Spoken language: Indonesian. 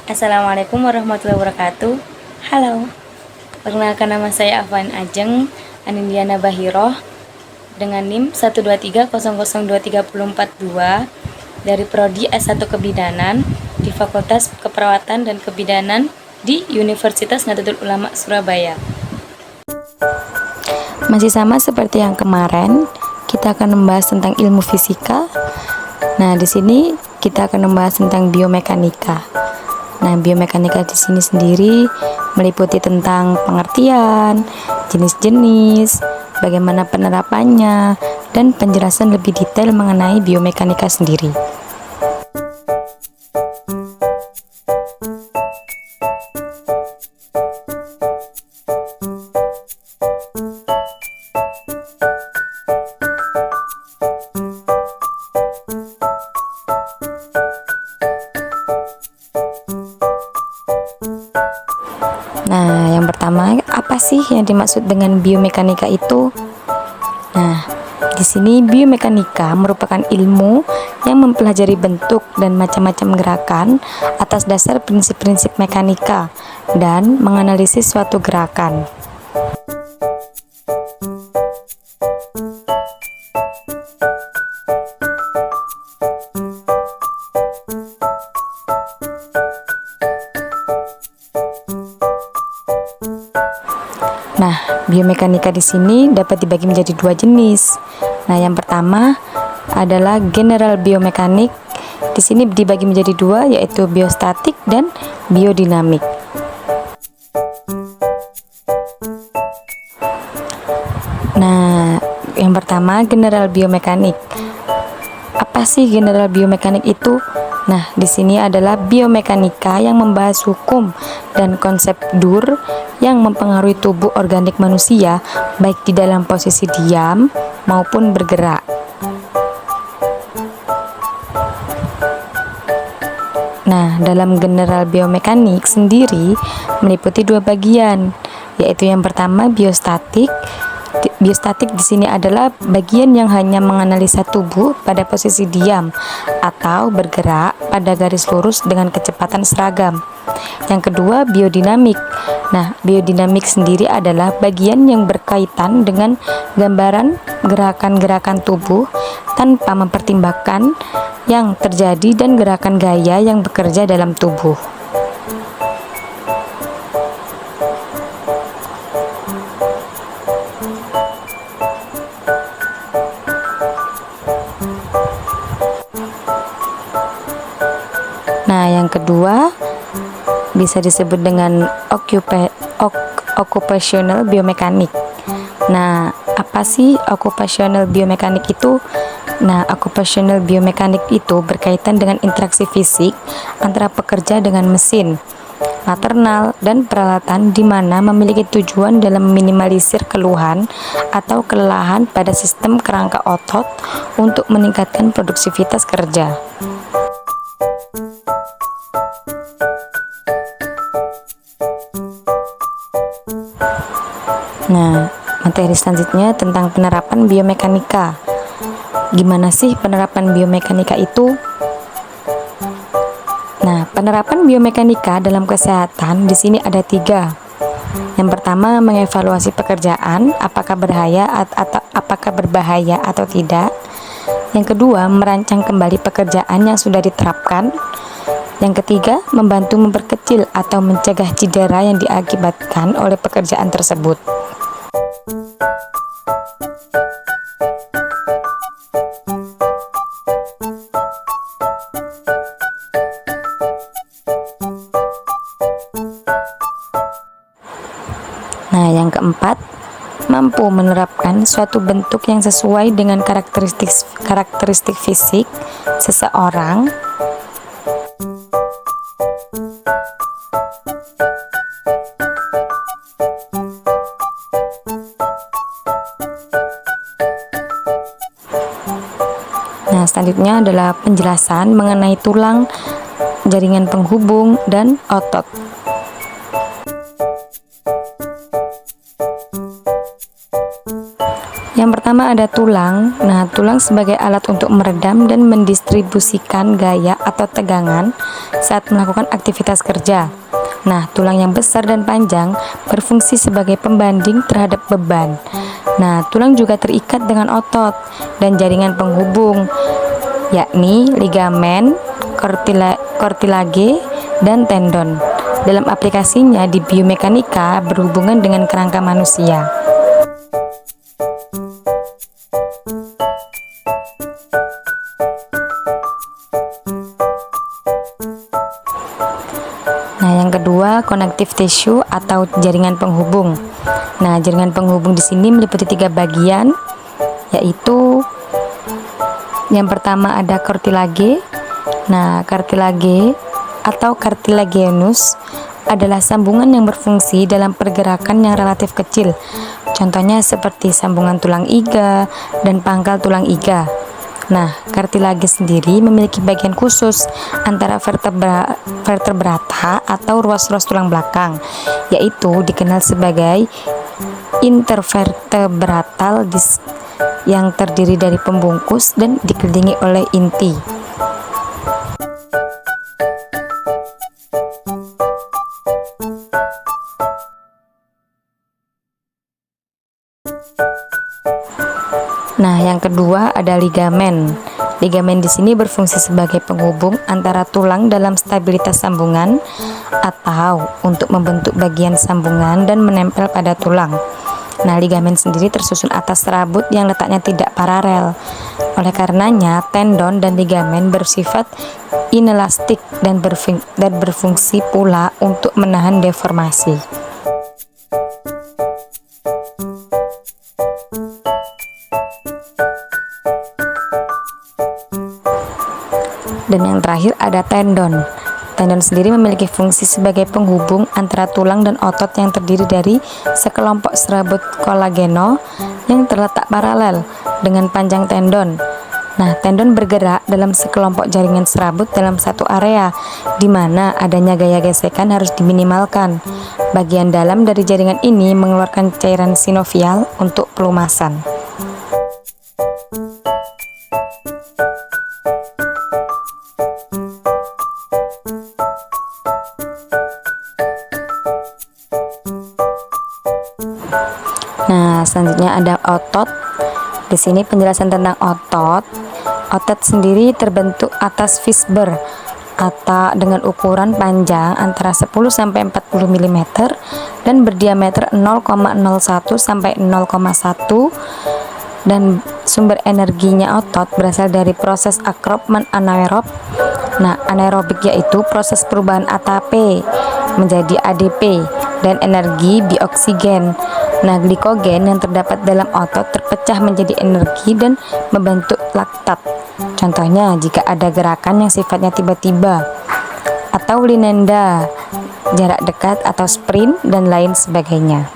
Assalamualaikum warahmatullahi wabarakatuh. Halo, perkenalkan nama saya Afwan Ajeng Anindiana Bahiroh dengan NIM 123002342 dari Prodi S1 Kebidanan di Fakultas Keperawatan dan Kebidanan di Universitas Nahdlatul Ulama Surabaya. Masih sama seperti yang kemarin, kita akan membahas tentang ilmu fisika. Nah, di sini kita akan membahas tentang biomekanika. Nah, biomekanika di sini sendiri meliputi tentang pengertian, jenis-jenis, bagaimana penerapannya, dan penjelasan lebih detail mengenai biomekanika sendiri. Nah, yang pertama, apa sih yang dimaksud dengan biomekanika itu? Nah, di sini biomekanika merupakan ilmu yang mempelajari bentuk dan macam-macam gerakan atas dasar prinsip-prinsip mekanika dan menganalisis suatu gerakan. Nah, biomekanika di sini dapat dibagi menjadi dua jenis. Nah, yang pertama adalah general biomekanik. Di sini dibagi menjadi dua, yaitu biostatik dan biodinamik. Nah, yang pertama general biomekanik. Apa sih general biomekanik itu? Nah, di sini adalah biomekanika yang membahas hukum dan konsep dur yang mempengaruhi tubuh organik manusia, baik di dalam posisi diam maupun bergerak. Nah, dalam general biomekanik sendiri meliputi dua bagian, yaitu yang pertama biostatik. Biostatik di sini adalah bagian yang hanya menganalisa tubuh pada posisi diam atau bergerak pada garis lurus dengan kecepatan seragam. Yang kedua, biodinamik. Nah, biodinamik sendiri adalah bagian yang berkaitan dengan gambaran gerakan-gerakan tubuh tanpa mempertimbangkan yang terjadi dan gerakan gaya yang bekerja dalam tubuh. Nah, yang kedua bisa disebut dengan occupational biomekanik. Nah, apa sih occupational biomekanik itu? Nah, occupational biomekanik itu berkaitan dengan interaksi fisik antara pekerja dengan mesin, maternal, dan peralatan di mana memiliki tujuan dalam meminimalisir keluhan atau kelelahan pada sistem kerangka otot untuk meningkatkan produktivitas kerja. Nah, materi selanjutnya tentang penerapan biomekanika. Gimana sih penerapan biomekanika itu? Nah, penerapan biomekanika dalam kesehatan di sini ada 3. Yang pertama, mengevaluasi pekerjaan, apakah berbahaya atau tidak. Yang kedua, merancang kembali pekerjaan yang sudah diterapkan. Yang ketiga, membantu memperkecil atau mencegah cedera yang diakibatkan oleh pekerjaan tersebut. Nah, yang keempat, mampu menerapkan suatu bentuk yang sesuai dengan karakteristik fisik seseorang. Nah, selanjutnya adalah penjelasan mengenai tulang, jaringan penghubung, dan otot. Yang pertama pertama ada tulang. Nah, tulang sebagai alat untuk meredam dan mendistribusikan gaya atau tegangan saat melakukan aktivitas kerja. Nah, tulang yang besar dan panjang berfungsi sebagai pembanding terhadap beban. Nah, tulang juga terikat dengan otot dan jaringan penghubung, yakni ligamen, kortilage, dan tendon. Dalam aplikasinya di biomekanika berhubungan dengan kerangka manusia. Nah, yang kedua, connective tissue atau jaringan penghubung. Nah, jaringan penghubung di sini meliputi 3 bagian, yaitu yang pertama ada cartilage. Nah, cartilage atau cartilaginous adalah sambungan yang berfungsi dalam pergerakan yang relatif kecil. Contohnya seperti sambungan tulang iga dan pangkal tulang iga. Nah, kartilage sendiri memiliki bagian khusus antara vertebrata atau ruas-ruas tulang belakang, yaitu dikenal sebagai intervertebral disc yang terdiri dari pembungkus dan dikelilingi oleh inti. Nah, yang kedua ada ligamen. Ligamen di sini berfungsi sebagai penghubung antara tulang dalam stabilitas sambungan atau untuk membentuk bagian sambungan dan menempel pada tulang. Nah, ligamen sendiri tersusun atas serabut yang letaknya tidak paralel. Oleh karenanya, tendon dan ligamen bersifat inelastik dan berfungsi pula untuk menahan deformasi. Dan yang terakhir ada tendon. Tendon sendiri memiliki fungsi sebagai penghubung antara tulang dan otot yang terdiri dari sekelompok serabut kolageno yang terletak paralel dengan panjang tendon. Nah, tendon bergerak dalam sekelompok jaringan serabut dalam satu area, di mana adanya gaya gesekan harus diminimalkan. Bagian dalam dari jaringan ini mengeluarkan cairan sinovial untuk pelumasan. Nah, selanjutnya ada otot. Di sini penjelasan tentang otot. Otot sendiri terbentuk atas fiber atau dengan ukuran panjang antara 10 sampai 40 mm dan berdiameter 0,01 sampai 0,1 dan sumber energinya otot berasal dari proses akrob anaerob. Nah, anaerobik yaitu proses perubahan ATP menjadi ADP dan energi bioksigen. Nah, glikogen yang terdapat dalam otot terpecah menjadi energi dan membentuk laktat. Contohnya jika ada gerakan yang sifatnya tiba-tiba, atau linenda, jarak dekat atau sprint dan lain sebagainya.